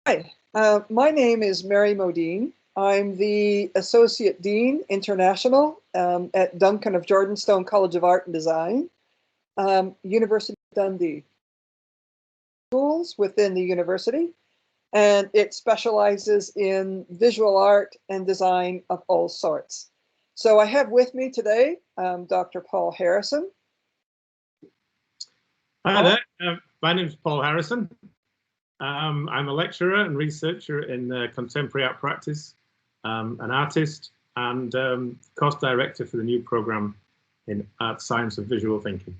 Hi, my name is Mary Modeen. I'm the Associate Dean International at Duncan of Jordanstone College of Art and Design, University of Dundee. Schools within the university, and it specializes in visual art and design of all sorts. So I have with me today Dr. Paul Harrison. Hi there, my name is Paul Harrison. I'm a lecturer and researcher in contemporary art practice, an artist, and course director for the new program in Art Science of Visual Thinking.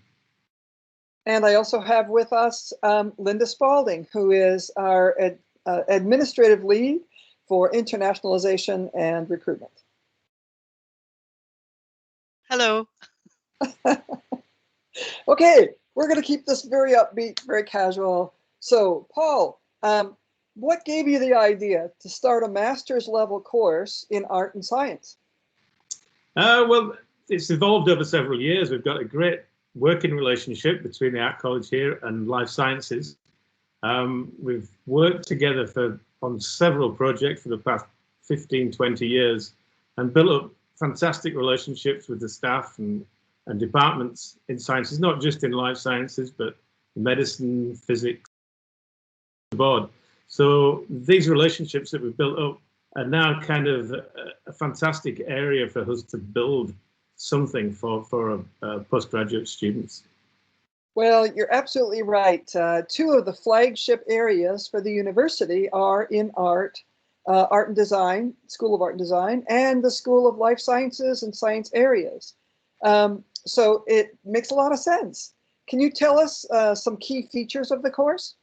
And I also have with us Linda Spalding, who is our administrative lead for internationalization and recruitment. Hello. Okay, we're going to keep this very upbeat, very casual. So, Paul, what gave you the idea to start a master's level course in art and science? Well, it's evolved over several years. We've got a great working relationship between the Art College here and Life Sciences. We've worked together on several projects for the past 15, 20 years and built up fantastic relationships with the staff and departments in sciences, not just in life sciences, but medicine, physics, the board. So these relationships that we've built up are now kind of a fantastic area for us to build something for postgraduate students. Well, you're absolutely right. Two of the flagship areas for the university are in art and design, School of Art and Design, and the School of Life Sciences and Science areas. So it makes a lot of sense. Can you tell us some key features of the course?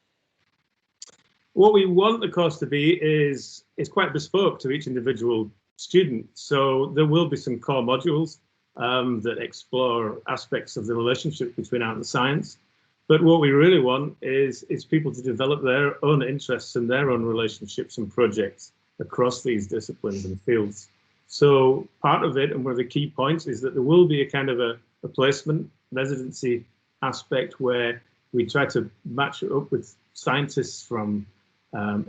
What we want the course to be is quite bespoke to each individual student. So there will be some core modules that explore aspects of the relationship between art and science. But what we really want is people to develop their own interests and their own relationships and projects across these disciplines and fields. So part of it, and one of the key points, is that there will be a kind of a placement residency aspect where we try to match it up with scientists from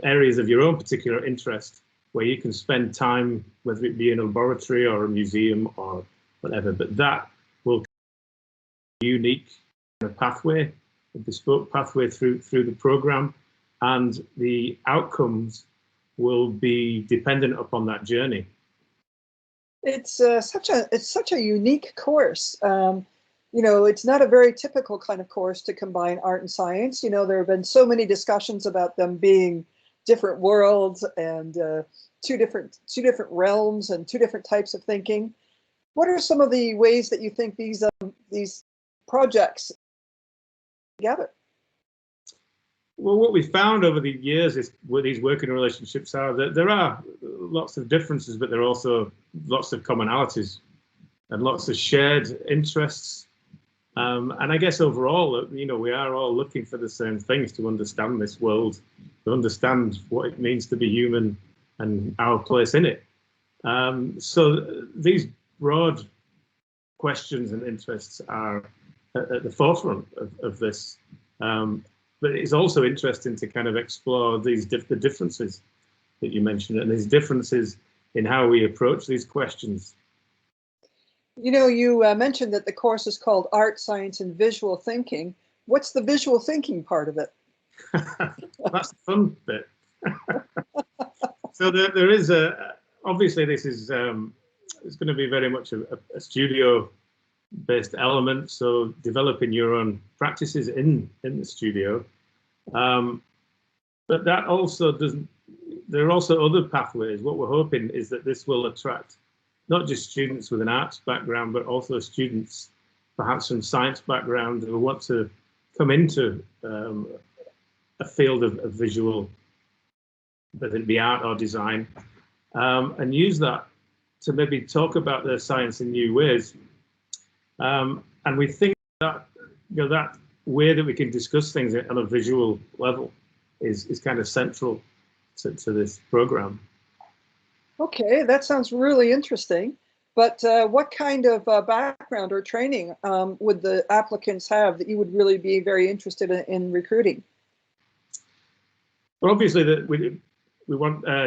areas of your own particular interest, where you can spend time, whether it be in a laboratory or a museum or whatever, but that will be a unique pathway, a bespoke pathway through the program, and the outcomes will be dependent upon that journey. It's such a unique course. You know, it's not a very typical kind of course to combine art and science. You know, there have been so many discussions about them being different worlds and two different realms and two different types of thinking. What are some of the ways that you think these projects together? Well, what we found over the years is what these working relationships are that there are lots of differences, but there are also lots of commonalities and lots of shared interests. And I guess overall, you know, we are all looking for the same things to understand this world, to understand what it means to be human and our place in it. So these broad questions and interests are at the forefront of this. But it's also interesting to kind of explore the differences that you mentioned, and these differences in how we approach these questions. You know, you mentioned that the course is called Art, Science, and Visual Thinking. What's the visual thinking part of it? That's the fun bit. So there is obviously this is it's going to be very much a studio-based element. So developing your own practices in the studio, but that also doesn't. There are also other pathways. What we're hoping is that this will attract not just students with an arts background, but also students perhaps from science background who want to come into a field of visual, whether it be art or design, and use that to maybe talk about their science in new ways. And we think that, you know, that way that we can discuss things on a visual level is kind of central to this program. Okay, that sounds really interesting. But what kind of background or training would the applicants have that you would really be very interested in recruiting? Well, obviously,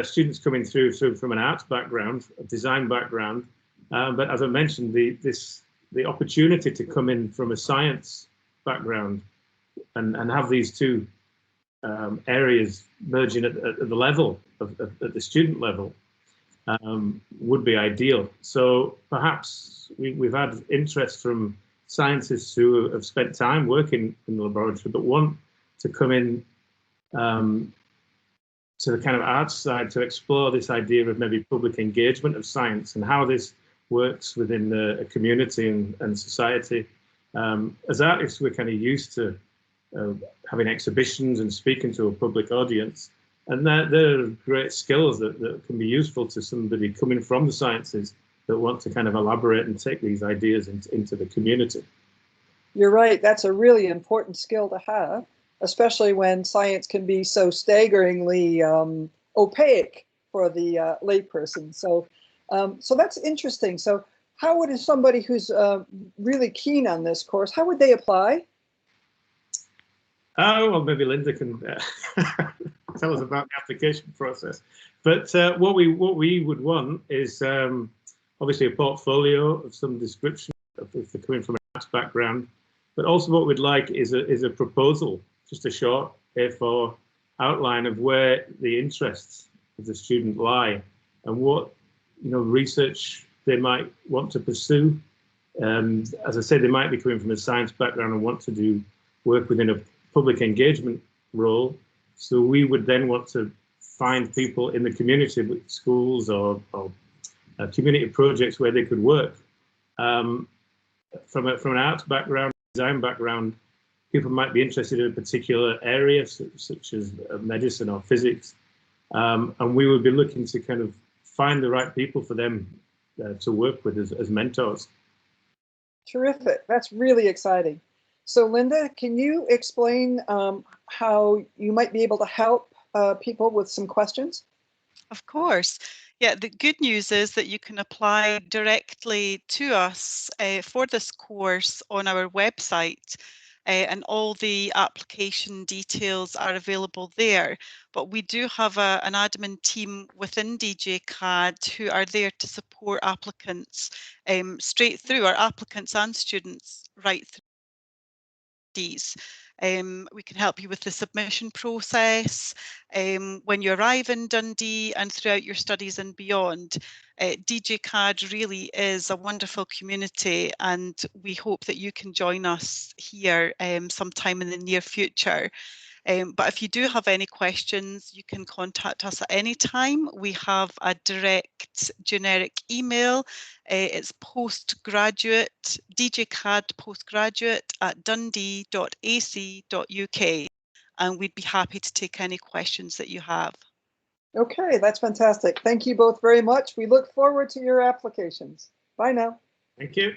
students coming through from an arts background, a design background, but as I mentioned, the opportunity to come in from a science background and have these two areas merging at the level at the student level would be ideal. So perhaps we've had interest from scientists who have spent time working in the laboratory but want to come in to the kind of arts side to explore this idea of maybe public engagement of science and how this works within a community and society. As artists, we're kind of used to having exhibitions and speaking to a public audience, and they're great skills that can be useful to somebody coming from the sciences that want to kind of elaborate and take these ideas into the community. You're right, that's a really important skill to have, especially when science can be so staggeringly opaque for the layperson. So that's interesting. So how would somebody who's really keen on this course, how would they apply? Oh, well, maybe Linda can tell us about the application process. But what we would want is obviously a portfolio of some description if they're coming from an arts background. But also what we'd like is a proposal, just a short A4 outline of where the interests of the student lie and what research they might want to pursue. As I said, they might be coming from a science background and want to do work within a public engagement role. So we would then want to find people in the community, with schools or community projects where they could work. From an arts background, design background, people might be interested in a particular area, such as medicine or physics. And we would be looking to kind of find the right people for them to work with as mentors. Terrific, that's really exciting. So Linda, can you explain how you might be able to help people with some questions? Of course. Yeah, the good news is that you can apply directly to us for this course on our website, and all the application details are available there. But we do have an admin team within DJCAD who are there to support applicants straight through, our applicants and students right through. We can help you with the submission process when you arrive in Dundee and throughout your studies and beyond. DJCAD really is a wonderful community, and we hope that you can join us here sometime in the near future. But if you do have any questions, you can contact us at any time. We have a direct generic email. It's postgraduate, DJCAD postgraduate at dundee.ac.uk. And we'd be happy to take any questions that you have. Okay, that's fantastic. Thank you both very much. We look forward to your applications. Bye now. Thank you.